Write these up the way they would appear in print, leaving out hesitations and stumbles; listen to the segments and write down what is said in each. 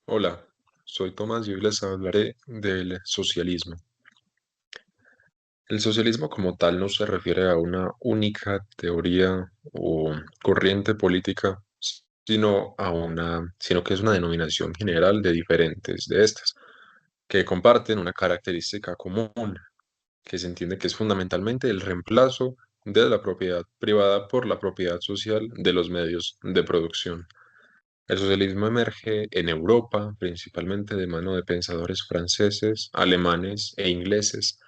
Hola, soy Tomás y hoy les hablaré del socialismo. El socialismo como tal no se refiere a una única teoría o corriente política, sino que es una denominación general de diferentes de estas, que comparten una característica común, que se entiende que es fundamentalmente el reemplazo de la propiedad privada por la propiedad social de los medios de producción. El socialismo emerge en Europa, principalmente de mano de pensadores franceses, alemanes e ingleses,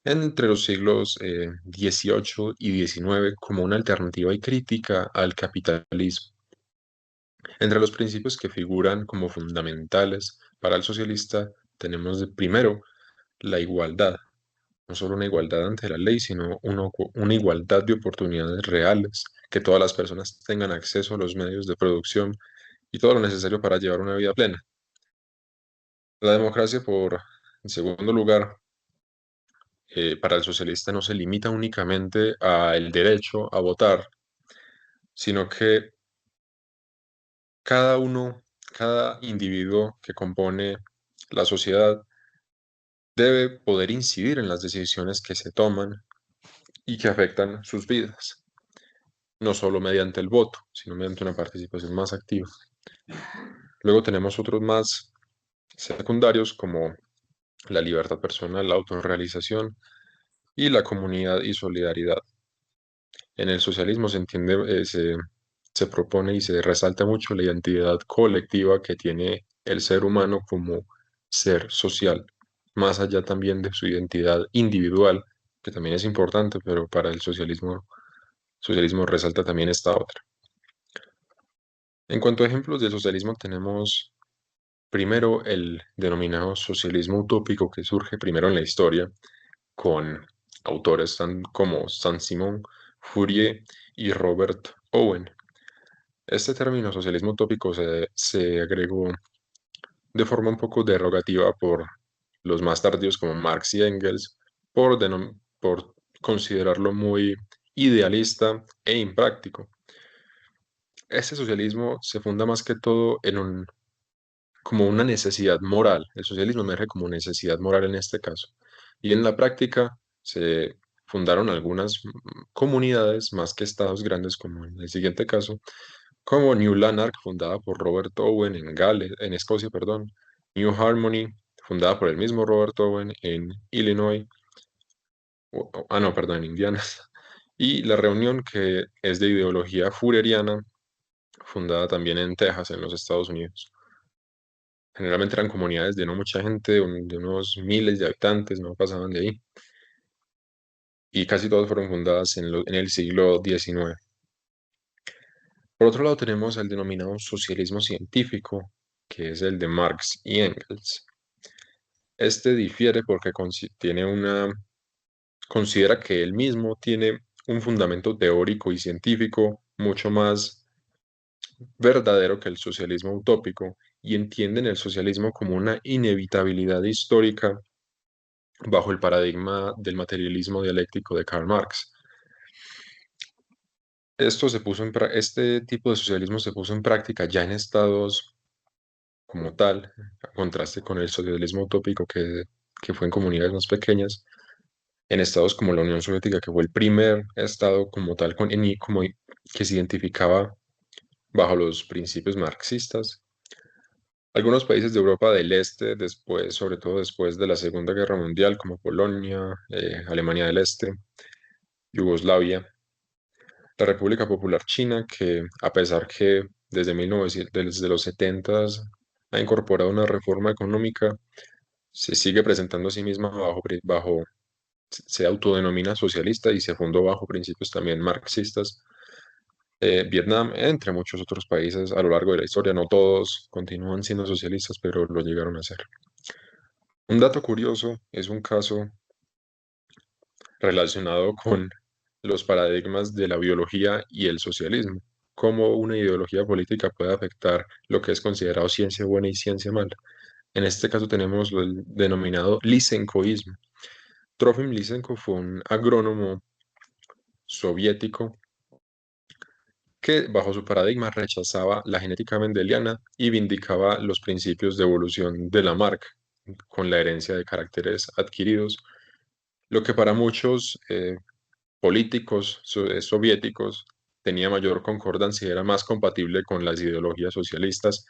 entre los siglos XVIII y XIX como una alternativa y crítica al capitalismo. Entre los principios que figuran como fundamentales para el socialista tenemos primero la igualdad, no solo una igualdad ante la ley, sino una igualdad de oportunidades reales, que todas las personas tengan acceso a los medios de producción y todo lo necesario para llevar una vida plena. La democracia, en segundo lugar, para el socialista no se limita únicamente al derecho a votar, sino que cada uno, cada individuo que compone la sociedad debe poder incidir en las decisiones que se toman y que afectan sus vidas, no solo mediante el voto, sino mediante una participación más activa. Luego tenemos otros más secundarios como la libertad personal, la autorrealización y la comunidad y solidaridad. En el socialismo se propone y se resalta mucho la identidad colectiva que tiene el ser humano como ser social, más allá también de su identidad individual, que también es importante, pero para el socialismo resalta también esta otra. En cuanto a ejemplos del socialismo, tenemos primero el denominado socialismo utópico que surge primero en la historia con autores como Saint-Simon, Fourier y Robert Owen. Este término socialismo utópico se agregó de forma un poco derogativa por los más tardíos como Marx y Engels, por considerarlo muy idealista e impráctico. Este socialismo se funda más que todo como una necesidad moral. El socialismo emerge como necesidad moral en este caso. Y en la práctica se fundaron algunas comunidades más que estados grandes, como en el siguiente caso, como New Lanark, fundada por Robert Owen en Escocia, perdón, New Harmony, fundada por el mismo Robert Owen en Illinois, no, perdón, en Indiana, y La Reunión, que es de ideología fourieriana, fundada también en Texas, en los Estados Unidos. Generalmente eran comunidades de no mucha gente, de unos miles de habitantes, no pasaban de ahí, y casi todas fueron fundadas en el siglo XIX. Por otro lado, tenemos el denominado socialismo científico, que es el de Marx y Engels. Este difiere porque considera que él mismo tiene un fundamento teórico y científico mucho más verdadero que el socialismo utópico y entienden el socialismo como una inevitabilidad histórica bajo el paradigma del materialismo dialéctico de Karl Marx. Este tipo de socialismo se puso en práctica ya en estados como tal, a contraste con el socialismo utópico que fue en comunidades más pequeñas, en estados como la Unión Soviética, que fue el primer estado como tal que se identificaba bajo los principios marxistas. Algunos países de Europa del Este, después, sobre todo después de la Segunda Guerra Mundial, como Polonia, Alemania del Este, Yugoslavia, la República Popular China, que a pesar que desde los 70 ha incorporado una reforma económica, se sigue presentando a sí misma se autodenomina socialista y se fundó bajo principios también marxistas. Vietnam, entre muchos otros países a lo largo de la historia, no todos continúan siendo socialistas, pero lo llegaron a ser. Un dato curioso es un caso relacionado con los paradigmas de la biología y el socialismo, cómo una ideología política puede afectar lo que es considerado ciencia buena y ciencia mala. En este caso tenemos el denominado lisenkoísmo. Trofim Lisenko fue un agrónomo soviético que bajo su paradigma rechazaba la genética mendeliana y vindicaba los principios de evolución de Lamarck con la herencia de caracteres adquiridos, lo que para muchos políticos soviéticos tenía mayor concordancia y era más compatible con las ideologías socialistas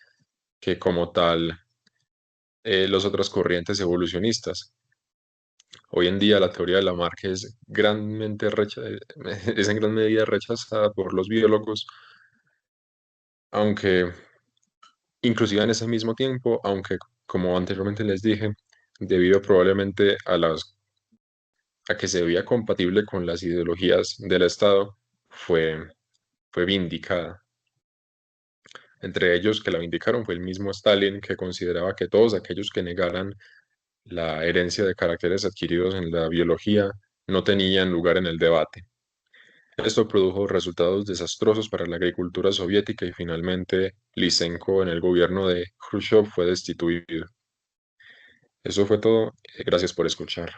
que como tal las otras corrientes evolucionistas. Hoy en día la teoría de Lamarck es en gran medida rechazada por los biólogos, aunque inclusive en ese mismo tiempo, aunque como anteriormente les dije, debido probablemente a que se veía compatible con las ideologías del Estado, fue, fue vindicada. Entre ellos que la vindicaron fue el mismo Stalin, que consideraba que todos aquellos que negaran la herencia de caracteres adquiridos en la biología no tenían lugar en el debate. Esto produjo resultados desastrosos para la agricultura soviética y finalmente Lysenko en el gobierno de Khrushchev fue destituido. Eso fue todo. Gracias por escuchar.